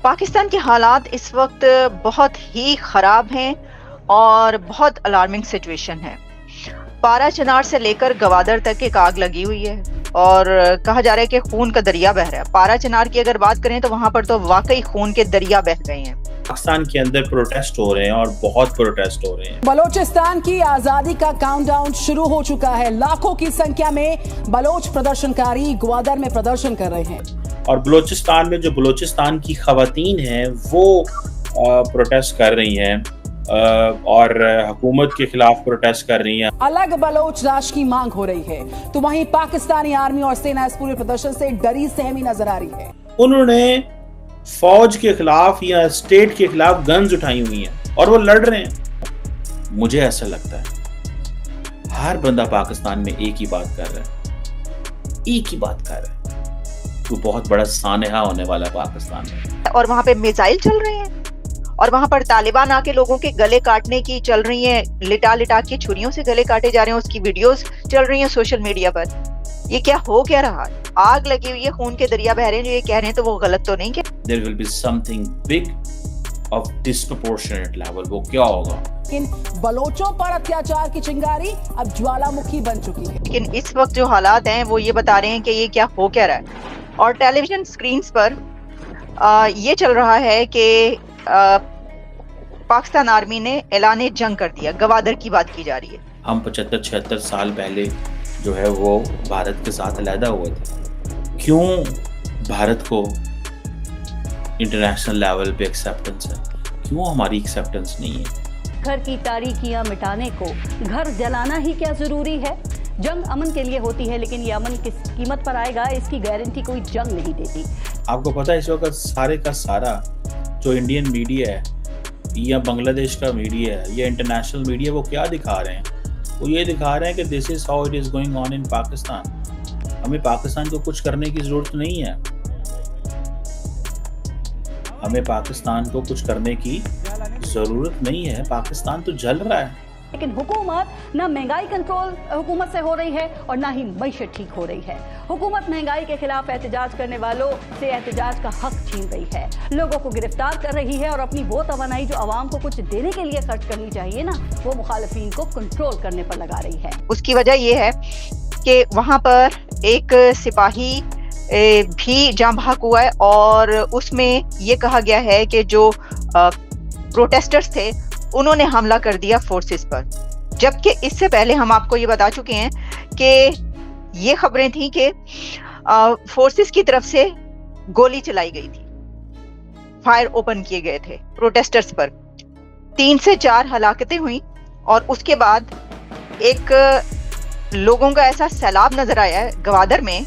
पाकिस्तान के हालात इस वक्त बहुत ही ख़राब हैं और बहुत अलार्मिंग सिचुएशन है। पारा चनार से लेकर गवादर तक एक आग लगी हुई है और कहा जा रहा है कि खून का दरिया बह रहा है। पारा चनार की अगर बात करें तो वहां पर तो वाकई खून के दरिया बह गए हैं। पाकिस्तान के अंदर प्रोटेस्ट हो रहे हैं और बहुत प्रोटेस्ट हो रहे हैं। बलोचिस्तान की आजादी का काउंटडाउन शुरू हो चुका है। लाखों की संख्या में बलोच प्रदर्शनकारी ग्वादर में प्रदर्शन कर रहे हैं और बलोचिस्तान में जो बलोचिस्तान की खवातीन हैं वो प्रोटेस्ट कर रही हैं और हुकूमत के खिलाफ प्रोटेस्ट कर रही हैं। अलग बलोच राष्ट्र की मांग हो रही है, तो वहीं पाकिस्तानी आर्मी और सेना इस पूरे प्रदर्शन से डरी सहमी नजर आ रही है। उन्होंने फौज के खिलाफ या स्टेट के खिलाफ गन्स उठाई हुई हैं और वो लड़ रहे हैं। मुझे ऐसा लगता है हर बंदा पाकिस्तान में एक ही बात कर रहा है, एक ही बात कर रहा है, तो बहुत बड़ा सानहा होने वाला पाकिस्तान में। और वहां पे मिसाइल चल रहे हैं और वहां पर तालिबान आके लोगों के गले काटने की चल रही है, लिटा लिटा के छुरियों से गले काटे जा रहे हैं, उसकी वीडियोस चल रही हैं सोशल मीडिया पर। ये क्या हो क्या रहा है? आग लगी हुई है, खून के दरिया बह रहे हैं। जो ये कह रहे हैं तो वो गलत तो नहीं? There will be something big of disproportionate level। वो क्या होगा? लेकिन बलोचों पर अत्याचार की चिंगारी अब ज्वालामुखी बन चुकी है। लेकिन इस वक्त जो हालात हैं वो ये बता रहे हैं कि ये क्या हो क्या रहा है। और टेलीविजन स्क्रीन पर ये चल रहा है कि पाकिस्तान आर्मी ने ऐलान जंग कर दिया। गवादर की बात की जा रही है। हम 75-76 साल पहले जो है वो भारत के साथ अलहदा हुए थे। क्यों भारत को इंटरनेशनल लेवल पे एक्सेप्टेंस है, क्यों हमारी एक्सेप्टेंस नहीं है? घर की तारीकियां मिटाने को घर जलाना ही क्या जरूरी है? जंग अमन के लिए होती है, लेकिन ये अमन किस कीमत पर आएगा इसकी गारंटी कोई जंग नहीं देती। आपको पता है इस वक्त सारे का सारा जो इंडियन मीडिया है या बांग्लादेश का मीडिया है या इंटरनेशनल मीडिया, वो क्या दिखा रहे हैं? वो ये दिखा रहे हैं कि this is how it is going on इन पाकिस्तान। हमें पाकिस्तान को कुछ करने की जरूरत नहीं है, हमें पाकिस्तान को कुछ करने की जरूरत नहीं है। पाकिस्तान तो जल रहा है। लेकिन हुकूमत ना महंगाई कंट्रोल हुकूमत से हो रही है और ना ही मईशत ठीक हो रही है। हुकूमत महंगाई के खिलाफ एहतजाज करने वालों से एहतजाज का हक छीन रही है, लोगों को गिरफ्तार कर रही है और अपनी वो तवानाई जो आवाम को कुछ देने के लिए खर्च करनी चाहिए ना, वो मुखालिफिन को कंट्रोल करने पर लगा रही है। उसकी वजह ये है कि वहां पर एक सिपाही भी जाँ बहक हुआ है और उसमें ये कहा गया है कि जो प्रोटेस्टर्स थे उन्होंने हमला कर दिया फोर्सेस पर। जबकि इससे पहले हम आपको ये बता चुके हैं कि ये खबरें थी कि फोर्सेस की तरफ से गोली चलाई गई थी, फायर ओपन किए गए थे प्रोटेस्टर्स पर। 3 से 4 हलाकतें हुई और उसके बाद एक लोगों का ऐसा सैलाब नजर आया है गवादर में।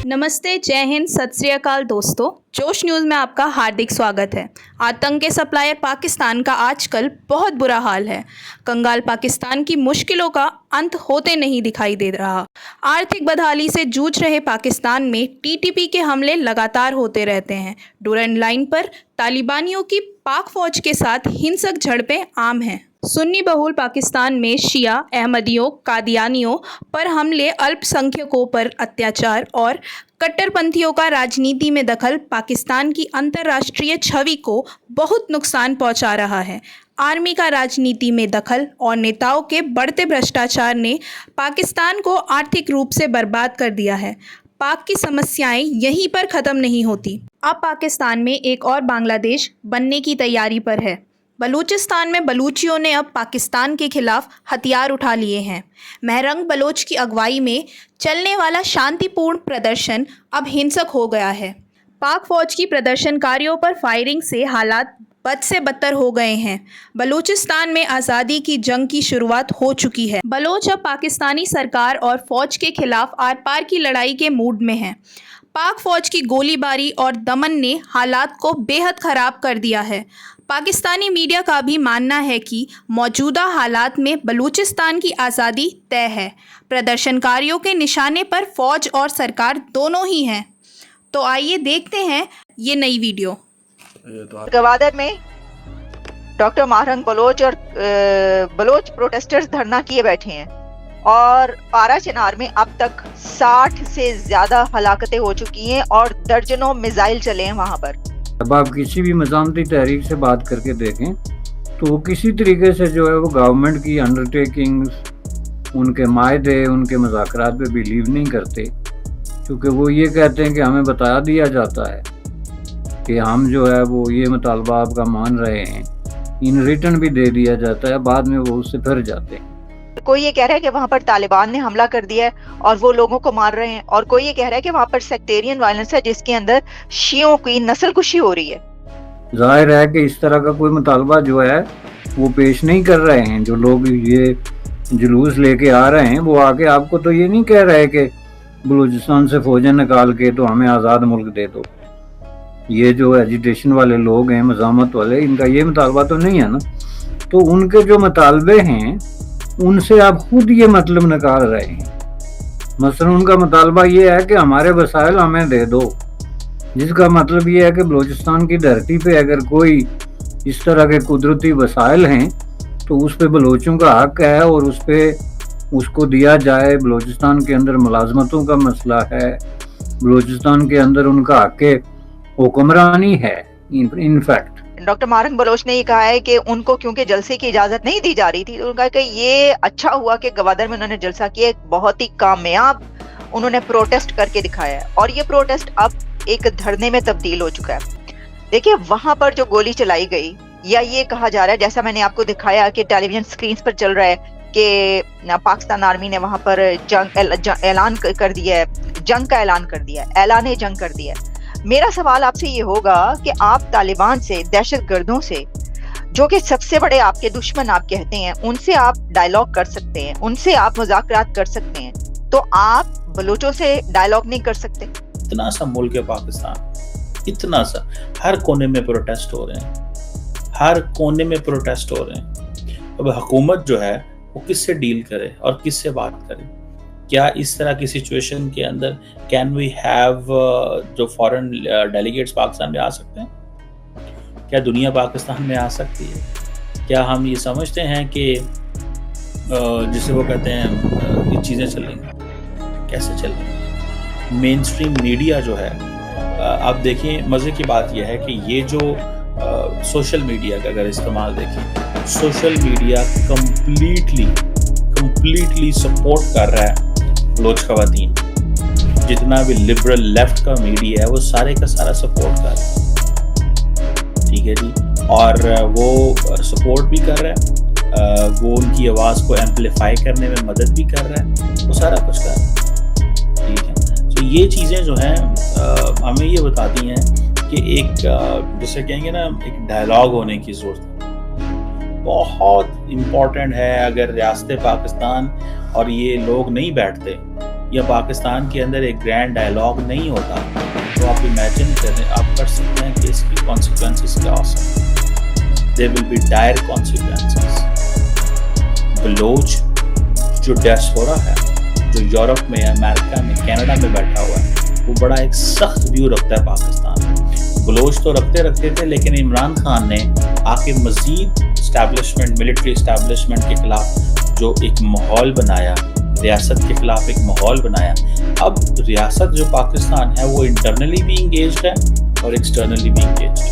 नमस्ते, जय हिंद, सत श्री अकाल दोस्तों। जोश न्यूज़ में आपका हार्दिक स्वागत है। आतंक के सप्लायर पाकिस्तान का आजकल बहुत बुरा हाल है। कंगाल पाकिस्तान की मुश्किलों का अंत होते नहीं दिखाई दे रहा। आर्थिक बदहाली से जूझ रहे पाकिस्तान में टीटीपी के हमले लगातार होते रहते हैं। डूरन लाइन पर तालिबानियों की पाक फौज के साथ हिंसक झड़पें आम हैं। सुन्नी बहुल पाकिस्तान में शिया, अहमदियों, कादियानियों पर हमले, अल्पसंख्यकों पर अत्याचार और कट्टरपंथियों का राजनीति में दखल पाकिस्तान की अंतर्राष्ट्रीय छवि को बहुत नुकसान पहुंचा रहा है। आर्मी का राजनीति में दखल और नेताओं के बढ़ते भ्रष्टाचार ने पाकिस्तान को आर्थिक रूप से बर्बाद कर दिया है। पाक की समस्याएं यहीं पर ख़त्म नहीं होती। अब पाकिस्तान में एक और बांग्लादेश बनने की तैयारी पर है। बलूचिस्तान में बलूचियों ने अब पाकिस्तान के खिलाफ हथियार उठा लिए हैं। महरंग बलोच की अगुवाई में चलने वाला शांतिपूर्ण प्रदर्शन अब हिंसक हो गया है। पाक फौज की प्रदर्शनकारियों पर फायरिंग से हालात बद से बदतर हो गए हैं। बलूचिस्तान में आज़ादी की जंग की शुरुआत हो चुकी है। बलोच अब पाकिस्तानी सरकार और फौज के खिलाफ आर पार की लड़ाई के मूड में हैं। पाक फौज की गोलीबारी और दमन ने हालात को बेहद ख़राब कर दिया है। पाकिस्तानी मीडिया का भी मानना है कि मौजूदा हालात में बलूचिस्तान की आज़ादी तय है। प्रदर्शनकारियों के निशाने पर फौज और सरकार दोनों ही हैं। तो आइए देखते हैं ये नई वीडियो। गवादर में डॉक्टर माहरंग बलोच और बलोच प्रोटेस्टर्स धरना किए बैठे हैं और पारा चिनार में अब तक 60 से ज्यादा हलाकतें हो चुकी हैं और दर्जनों मिसाइल चले हैं वहां पर। अब आप किसी भी मज़ामती तहरीक से बात करके देखें तो वो किसी तरीके से जो है वो गवर्नमेंट की अंडरटेकिंग्स, उनके मायदे, उनके मुज़ाकरात पे बिलीव नहीं करते, क्योंकि वो ये कहते हैं कि हमें बता दिया जाता है कि हम जो है वो ये मुतालबा आपका मान रहे हैं, इन रिटर्न भी दे दिया जाता है, बाद में वो उससे फिर जाते हैं। कोई ये कह रहा है कि वहां पर तालिबान ने हमला कर दिया है और वो लोगों को मार रहे हैं, और कोई ये कह रहा है कि वहां पर सेक्टेरियन वायलेंस है जिसके अंदर शियों की नस्लकुशी हो रही है। जाहिर है कि इस तरह का कोई मुतालबा जो है वो पेश नहीं कर रहे हैं। जो लोग ये जुलूस लेके आ रहे हैं वो आके आपको तो ये नहीं कह रहे कि बलूचिस्तान से फौजें निकाल के तो हमें आज़ाद मुल्क दे दो। ये जो एजिटेशन वाले लोग हैं, मज़ामत वाले, इनका ये मुतालबा तो नहीं है ना। तो उनके जो मुतालबे हैं उनसे आप खुद ये मतलब निकाल रहे हैं। मसलन उनका मुतालबा ये है कि हमारे वसाइल हमें दे दो, जिसका मतलब ये है कि बलूचिस्तान की धरती पे अगर कोई इस तरह के कुदरती वसाइल हैं तो उस पर बलोचों का हक है और उस पर उसको दिया जाए। बलूचिस्तान के अंदर मुलाजमतों का मसला है, बलूचिस्तान के अंदर उनका हक हुक्मरानी है। इनफैक्ट डॉक्टर माहरंग बलोच ने ये कहा है कि उनको क्योंकि जलसे की इजाजत नहीं दी जा रही थी, तो उन्होंने कहा कि ये अच्छा हुआ कि गवादर में उन्होंने जलसा किया, एक बहुत ही कामयाब उन्होंने प्रोटेस्ट करके दिखाया है और ये प्रोटेस्ट अब एक धरने में तब्दील हो चुका है। देखिए वहां पर जो गोली चलाई गई, या ये कहा जा रहा है, जैसा मैंने आपको दिखाया कि टेलीविजन स्क्रीन पर चल रहा है कि पाकिस्तान आर्मी ने वहां पर ऐलान कर दिया है, जंग का ऐलान कर दिया है, ऐलान जंग कर दिया है। मेरा सवाल आपसे ये होगा कि आप तालिबान से, दहशतगर्दों से, जो कि सबसे बड़े आपके दुश्मन आप कहते हैं, उनसे आप डायलॉग कर सकते हैं, उनसे आप मुज़ाकरात कर सकते हैं, तो आप बलूचों से डायलॉग नहीं कर सकते? इतना सा मुल्क है पाकिस्तान, इतना सा, हर कोने में प्रोटेस्ट हो रहे हैं, हर कोने में प्रोटेस्ट हो रहे हैं। अब हुकूमत जो है वो किससे डील करे और किससे बात करे? क्या इस तरह की सिचुएशन के अंदर कैन वी हैव जो फॉरेन डेलीगेट्स पाकिस्तान में आ सकते हैं? क्या दुनिया पाकिस्तान में आ सकती है? क्या हम ये समझते हैं कि जिसे वो कहते हैं ये चीज़ें चलेंगी? कैसे चलेंगी? मेन स्ट्रीम मीडिया जो है, आप देखिए, मज़े की बात यह है कि ये जो सोशल मीडिया का अगर इस्तेमाल देखें, सोशल मीडिया कम्प्लीटली सपोर्ट कर रहा है बलोच खवातीन। जितना भी लिबरल लेफ्ट का मीडिया है वो सारे का सारा सपोर्ट कर रहा है, ठीक है जी, और वो सपोर्ट भी कर रहा है, वो उनकी आवाज़ को एम्पलीफाई करने में मदद भी कर रहा है, वो सारा कुछ कर रहा है, ठीक है। तो ये चीज़ें जो हैं हमें ये बताती हैं कि एक जैसे कहेंगे ना, एक डायलॉग होने की ज़रूरत है, बहुत इम्पोर्टेंट है। अगर रियासत पाकिस्तान और ये लोग नहीं बैठते या पाकिस्तान के अंदर एक ग्रैंड डायलॉग नहीं होता, तो आप इमेजिन करें, आप कर सकते हैं कि इसकी कॉन्सिक्वेंसेस क्या हो सकते हैं। There will be dire consequences. Baloch जो डायस्पोरा है, जो यूरोप में, अमेरिका में, कनाडा में बैठा हुआ है, वो बड़ा एक सख्त व्यू रखता है पाकिस्तान में। बलोच तो रखते थे, लेकिन इमरान खान ने आके मजीद इस्टेब्लिशमेंट, मिलिट्री इस्टेब्लिशमेंट के खिलाफ जो एक माहौल बनाया, रियासत के खिलाफ एक माहौल बनाया। अब रियासत जो पाकिस्तान है वो इंटरनली भी इंगेज्ड है और एक्सटर्नली भी इंगेज्ड है।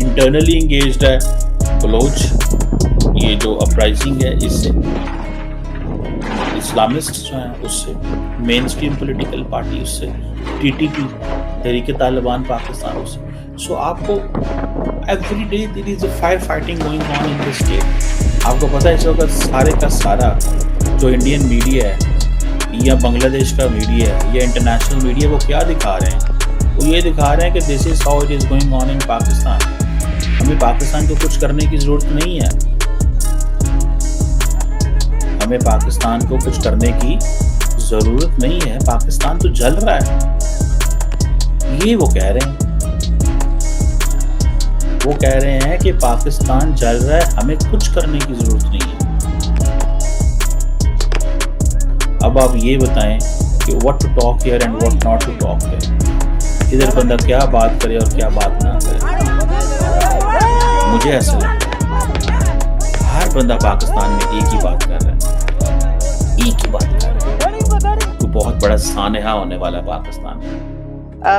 इंटरनली इंगेज्ड है बलोच, ये जो अपराइजिंग है इससे, इस्लामिस्ट जो हैं उससे, मेन स्ट्रीम पोलिटिकल पार्टी उससे, TTP तहरीक तालिबान पाकिस्तान उससे। सो आपको every day there is a fire fighting going on in this state. आपको पता है इस वक्त सारे का सारा जो इंडियन मीडिया है या बांग्लादेश का मीडिया है या इंटरनेशनल मीडिया, वो क्या दिखा रहे हैं? वो ये दिखा रहे हैं कि this is how it is going on इन पाकिस्तान। हमें पाकिस्तान को कुछ करने की ज़रूरत नहीं है, हमें पाकिस्तान को कुछ करने की ज़रूरत नहीं है, पाकिस्तान तो जल रहा है। ये वो कह रहे हैं, वो कह रहे हैं कि पाकिस्तान जल रहा है, हमें कुछ करने की ज़रूरत नहीं है। अब आप ये बताएं कि what to talk here and what not to talk here. इधर बंदा क्या बात करे और क्या बात ना करे, मुझे ऐसा लगता है। हर बंदा पाकिस्तान में एक ही बात कर रहा है, एक ही बात कर रहा है। तो बहुत बड़ा सानहा होने वाला है पाकिस्तान।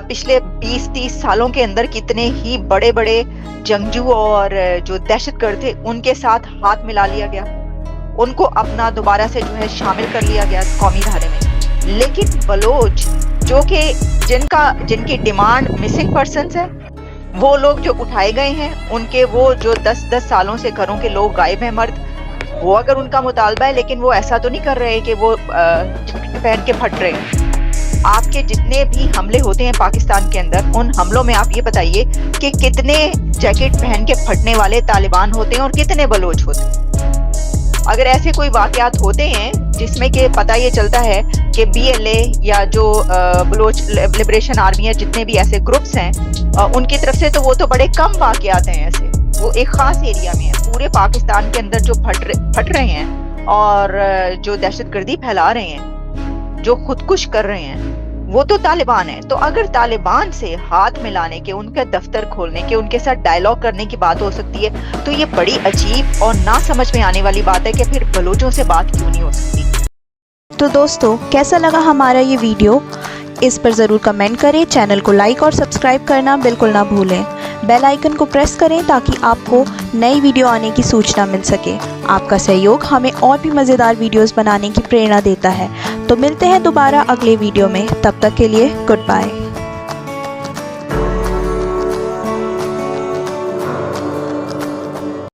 पिछले 20-30 सालों के अंदर कितने ही बड़े बड़े जंगजू और जो दहशतगर्द थे उनके साथ हाथ मिला लिया गया, उनको अपना दोबारा से जो है शामिल कर लिया गया कौमी धारे में। लेकिन बलोच जो कि जिनकी डिमांड मिसिंग पर्सन्स है, वो लोग जो उठाए गए हैं, उनके वो जो 10-10 सालों से घरों के लोग गायब हैं, मर्द, वो अगर उनका मुतालबा है, लेकिन वो ऐसा तो नहीं कर रहे कि वो पहन के फट रहे हैं। आपके जितने भी हमले होते हैं पाकिस्तान के अंदर, उन हमलों में आप ये बताइए कि कितने जैकेट पहन के फटने वाले तालिबान होते हैं और कितने बलोच होते हैं। अगर ऐसे कोई वाकयात होते हैं जिसमें कि पता ये चलता है कि BLA या जो बलोच लिबरेशन आर्मी है, जितने भी ऐसे ग्रुप्स हैं उनकी तरफ से, तो वो तो बड़े कम वाकयात हैं ऐसे, वो एक खास एरिया में है। पूरे पाकिस्तान के अंदर जो फट रहे हैं और जो दहशतगर्दी फैला रहे हैं, जो खुदकुश कर रहे हैं, वो तो तालिबान है। तो अगर तालिबान से हाथ मिलाने के, उनका दफ्तर खोलने के, उनके साथ डायलॉग करने की बात हो सकती है, तो ये बड़ी अजीब और ना समझ में आने वाली बात है कि फिर बलोचों से बात क्यों नहीं हो सकती। तो दोस्तों, कैसा लगा हमारा ये वीडियो, इस पर ज़रूर कमेंट करें। चैनल को लाइक और सब्सक्राइब करना बिल्कुल ना भूलें। बेल आइकन को प्रेस करें ताकि आपको नई वीडियो आने की सूचना मिल सके। आपका सहयोग हमें और भी मज़ेदार वीडियोस बनाने की प्रेरणा देता है। तो मिलते हैं दोबारा अगले वीडियो में, तब तक के लिए गुड बाय।